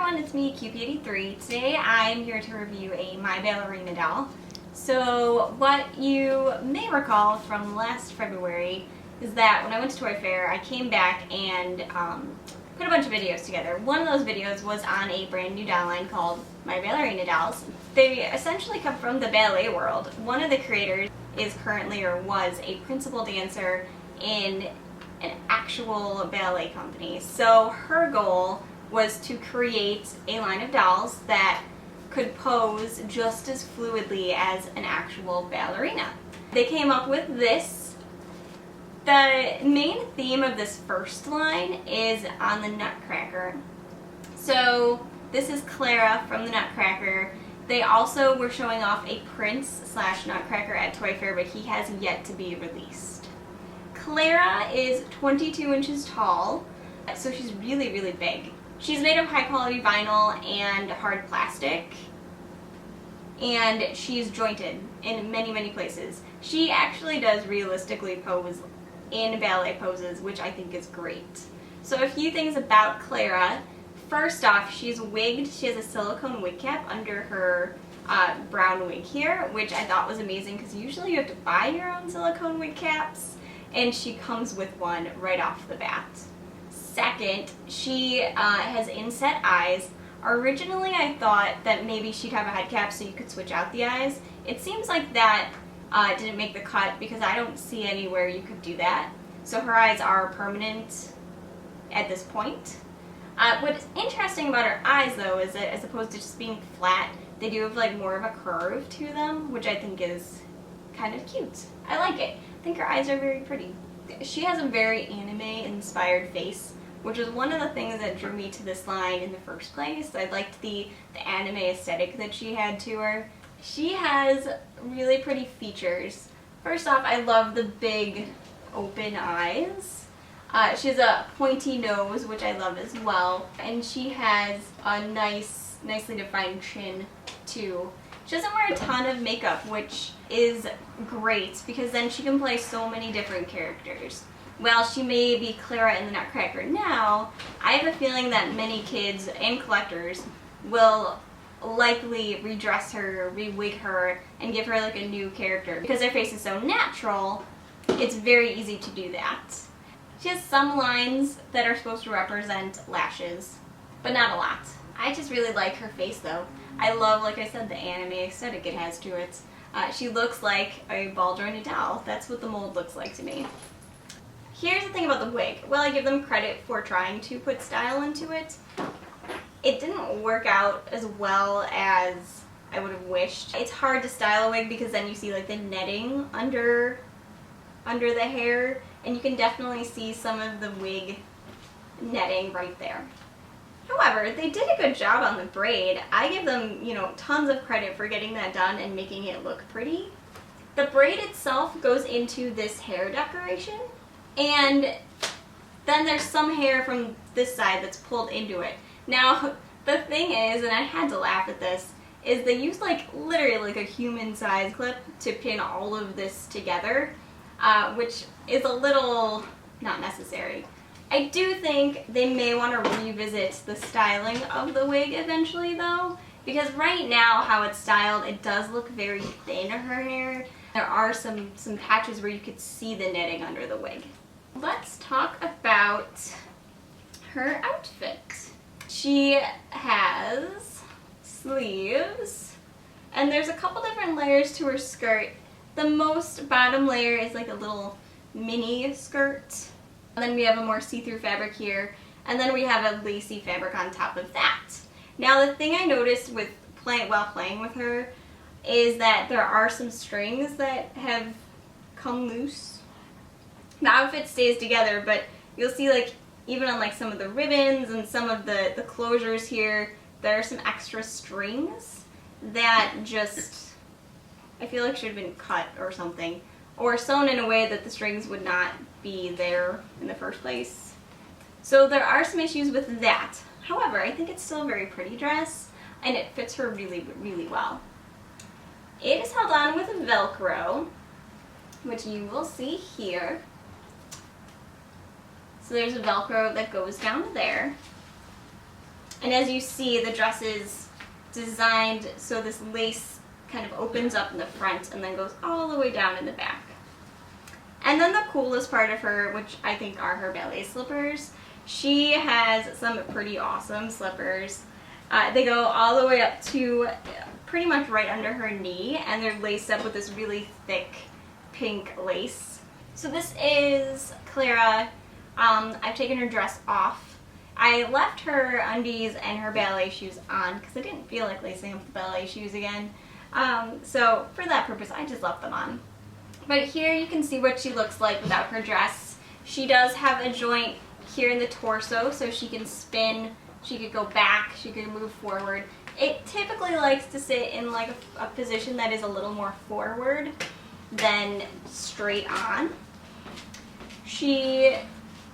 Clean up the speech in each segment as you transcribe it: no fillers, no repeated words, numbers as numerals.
everyone, it's me, QP83. Today I'm here to review a My Ballerina doll. So what you may recall from last February is that when I went to Toy Fair, I came back and put a bunch of videos together. One of those videos was on a brand new doll line called My Ballerina Dolls. They essentially come from the ballet world. One of the creators is currently, or was, a principal dancer in an actual ballet company. So her goal was to create a line of dolls that could pose just as fluidly as an actual ballerina. They came up with this. The main theme of this first line is on the Nutcracker. So this is Clara from the Nutcracker. They also were showing off a Prince/Nutcracker at Toy Fair, but he has yet to be released. Clara is 22 inches tall, so she's really, really big. She's made of high quality vinyl and hard plastic, and she's jointed in many, many places. She actually does realistically pose in ballet poses, which I think is great. So a few things about Clara. First off, she's wigged. She has a silicone wig cap under her brown wig here, which I thought was amazing because usually you have to buy your own silicone wig caps, and she comes with one right off the bat. Second, she has inset eyes. Originally I thought that maybe she'd have a head cap so you could switch out the eyes. It seems like that didn't make the cut because I don't see anywhere you could do that. So her eyes are permanent at this point. What's interesting about her eyes though is that as opposed to just being flat, they do have like more of a curve to them, which I think is kind of cute. I like it. I think her eyes are very pretty. She has a very anime-inspired face, which was one of the things that drew me to this line in the first place. I liked the anime aesthetic that she had to her. She has really pretty features. First off, I love the big open eyes. She has a pointy nose, which I love as well, and she has a nicely defined chin too. She doesn't wear a ton of makeup, which is great because then she can play so many different characters. While she may be Clara in the Nutcracker now, I have a feeling that many kids and collectors will likely redress her, re-wig her, and give her like a new character. Because her face is so natural, it's very easy to do that. She has some lines that are supposed to represent lashes, but not a lot. I just really like her face though. I love, like I said, the anime aesthetic it has to it. She looks like a ball-jointed doll. That's what the mold looks like to me. Here's the thing about the wig. Well, I give them credit for trying to put style into it. It didn't work out as well as I would have wished. It's hard to style a wig because then you see like the netting under the hair, and you can definitely see some of the wig netting right there. However, they did a good job on the braid. I give them, tons of credit for getting that done and making it look pretty. The braid itself goes into this hair decoration, and then there's some hair from this side that's pulled into it. Now, the thing is, and I had to laugh at this, is they used like literally like a human-sized clip to pin all of this together, which is a little not necessary. I do think they may want to revisit the styling of the wig eventually though, because right now how it's styled, it does look very thin, her hair. There are some patches where you could see the knitting under the wig. Let's talk about her outfit. She has sleeves, and there's a couple different layers to her skirt. The most bottom layer is like a little mini skirt. And then we have a more see-through fabric here, and then we have a lacy fabric on top of that. Now the thing I noticed while playing with her is that there are some strings that have come loose. The outfit stays together, but you'll see like even on like some of the ribbons and some of the closures here, there are some extra strings that just, I feel like should have been cut or something, or sewn in a way that the strings would not be there in the first place. So there are some issues with that. However, I think it's still a very pretty dress, and it fits her really, really well. It is held on with Velcro, which you will see here. So there's a Velcro that goes down there. And as you see, the dress is designed so this lace kind of opens up in the front and then goes all the way down in the back. And then the coolest part of her, which I think are her ballet slippers, she has some pretty awesome slippers. They go all the way up to pretty much right under her knee, and they're laced up with this really thick pink lace. So this is Clara. I've taken her dress off. I left her undies and her ballet shoes on because I didn't feel like lacing up the ballet shoes again. So for that purpose, I just left them on. But here you can see what she looks like without her dress. She does have a joint here in the torso, so she can spin, she could go back, she could move forward. It typically likes to sit in like a position that is a little more forward than straight on. She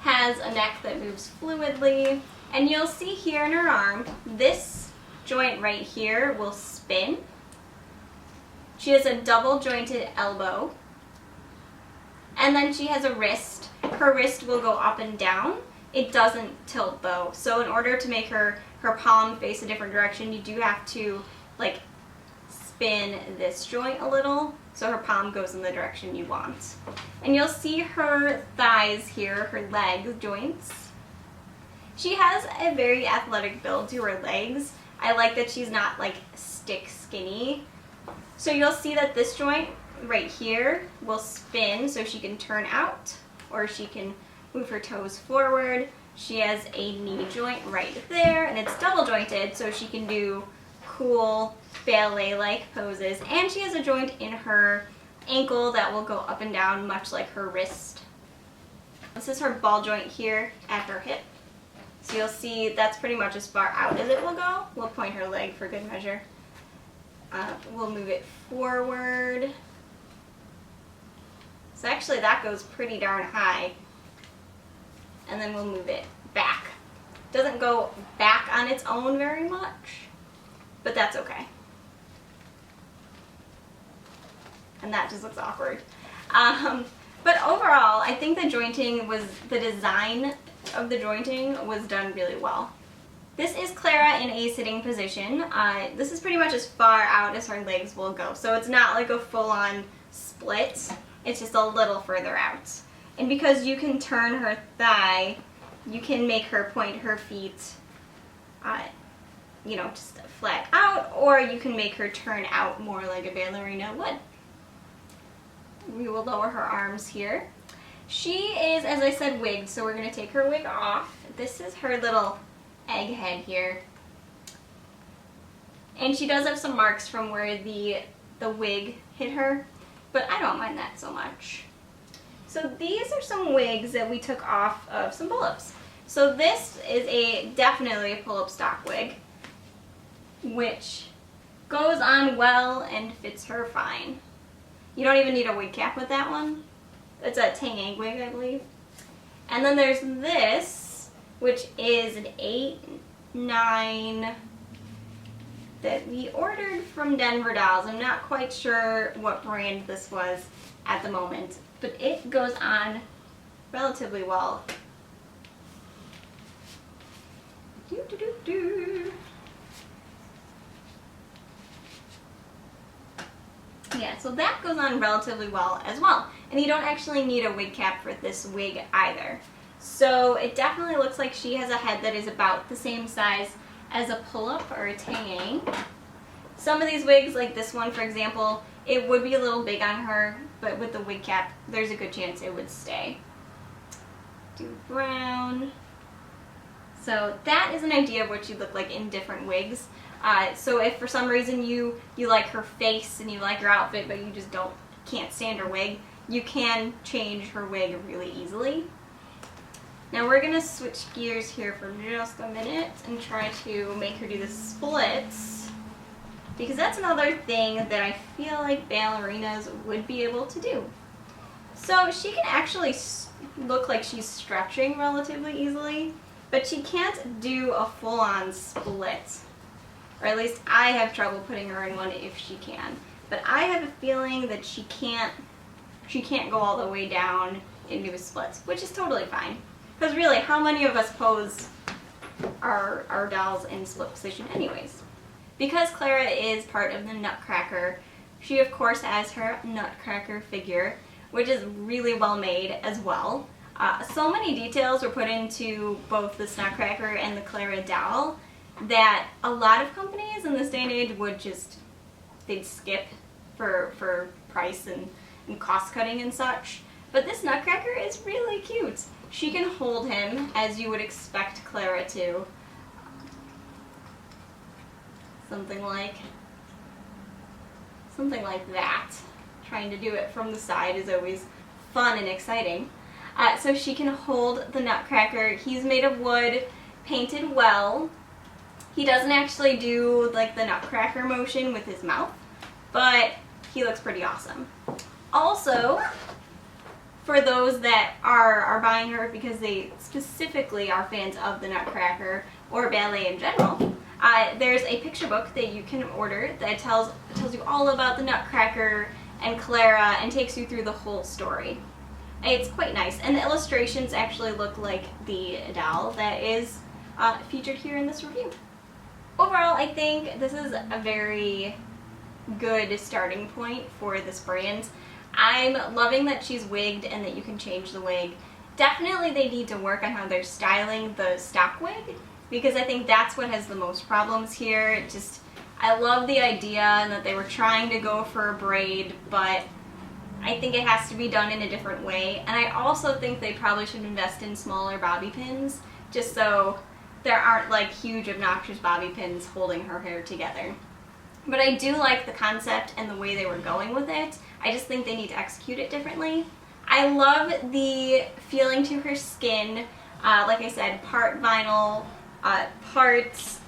has a neck that moves fluidly, and you'll see here in her arm, this joint right here will spin. She has a double jointed elbow, and then she has a wrist. Her wrist will go up and down. It doesn't tilt though, so in order to make her palm face a different direction, you do have to like spin this joint a little so her palm goes in the direction you want. And you'll see her thighs here, her leg joints. She has a very athletic build to her legs. I like that she's not like stick skinny. So you'll see that this joint right here will spin so she can turn out, or she can move her toes forward. She has a knee joint right there, and it's double jointed so she can do cool ballet-like poses. And she has a joint in her ankle that will go up and down much like her wrist. This is her ball joint here at her hip. So you'll see that's pretty much as far out as it will go. We'll point her leg for good measure. We'll move it forward. So actually that goes pretty darn high. And then we'll move it back. Doesn't go back on its own very much, but that's okay. And that just looks awkward. But overall, I think the design of the jointing was done really well. This is Clara in a sitting position. This is pretty much as far out as her legs will go. So it's not like a full-on split. It's just a little further out. And because you can turn her thigh, you can make her point her feet, you know, just flat out, or you can make her turn out more like a ballerina would. We will lower her arms here. She is, as I said, wigged, so we're going to take her wig off. This is her little egg head here. And she does have some marks from where the wig hit her, but I don't mind that so much. So these are some wigs that we took off of some pull-ups. So this is definitely a pull-up stock wig, which goes on well and fits her fine. You don't even need a wig cap with that one. It's a Tang wig, I believe. And then there's this, which is an 8-9 that we ordered from Denver Dolls. I'm not quite sure what brand this was at the moment, but it goes on relatively well. Yeah, so that goes on relatively well as well. And you don't actually need a wig cap for this wig either. So it definitely looks like she has a head that is about the same size as a pull-up or a Tang. Some of these wigs, like this one for example, it would be a little big on her, but with the wig cap, there's a good chance it would stay. Do brown. So that is an idea of what she'd look like in different wigs. So if for some reason you like her face and you like her outfit, but you just can't stand her wig, you can change her wig really easily. Now we're gonna switch gears here for just a minute and try to make her do the splits, because that's another thing that I feel like ballerinas would be able to do. So she can actually look like she's stretching relatively easily, but she can't do a full-on split. Or at least I have trouble putting her in one if she can. But I have a feeling that she can't go all the way down into a split, which is totally fine. Because really, how many of us pose our dolls in split position anyways. Because Clara is part of the Nutcracker, she of course has her Nutcracker figure, which is really well made as well. So many details were put into both this Nutcracker and the Clara doll that a lot of companies in this day and age would they'd skip for price and cost cutting and such. But this Nutcracker is really cute. She can hold him as you would expect Clara to. Something like that. Trying to do it from the side is always fun and exciting. So she can hold the Nutcracker. He's made of wood, painted well. He doesn't actually do like the Nutcracker motion with his mouth, but he looks pretty awesome. Also, for those that are buying her because they specifically are fans of the Nutcracker or ballet in general, there's a picture book that you can order that tells you all about the Nutcracker and Clara and takes you through the whole story. It's quite nice, and the illustrations actually look like the doll that is featured here in this review. Overall, I think this is a very good starting point for this brand. I'm loving that she's wigged and that you can change the wig. Definitely they need to work on how they're styling the stock wig, because I think that's what has the most problems here. I love the idea and that they were trying to go for a braid, but I think it has to be done in a different way. And I also think they probably should invest in smaller bobby pins, just so there aren't like huge obnoxious bobby pins holding her hair together. But I do like the concept and the way they were going with it. I just think they need to execute it differently. I love the feeling to her skin. Like I said, part vinyl, parts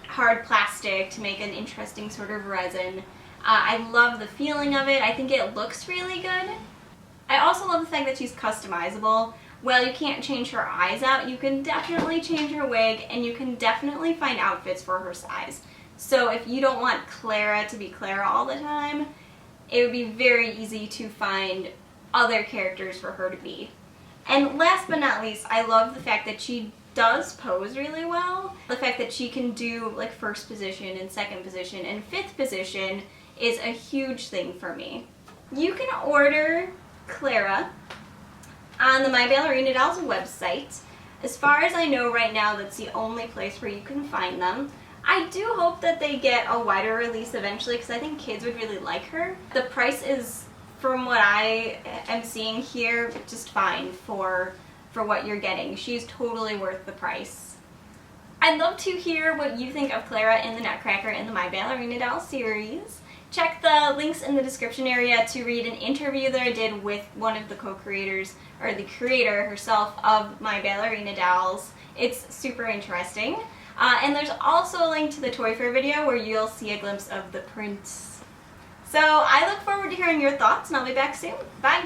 hard plastic to make an interesting sort of resin. I love the feeling of it. I think it looks really good. I also love the fact that she's customizable. While you can't change her eyes out, you can definitely change her wig, and you can definitely find outfits for her size. So if you don't want Clara to be Clara all the time, it would be very easy to find other characters for her to be. And last but not least, I love the fact that she does pose really well. The fact that she can do like first position and second position and fifth position is a huge thing for me. You can order Clara on the My Ballerina Dolls website. As far as I know right now, that's the only place where you can find them. I do hope that they get a wider release eventually, because I think kids would really like her. The price is, from what I am seeing here, just fine for what you're getting. She's totally worth the price. I'd love to hear what you think of Clara in the Nutcracker and the My Ballerina Doll series. Check the links in the description area to read an interview that I did with one of the co-creators, or the creator herself, of My Ballerina Dolls. It's super interesting. And there's also a link to the Toy Fair video where you'll see a glimpse of the prints. So I look forward to hearing your thoughts, and I'll be back soon. Bye!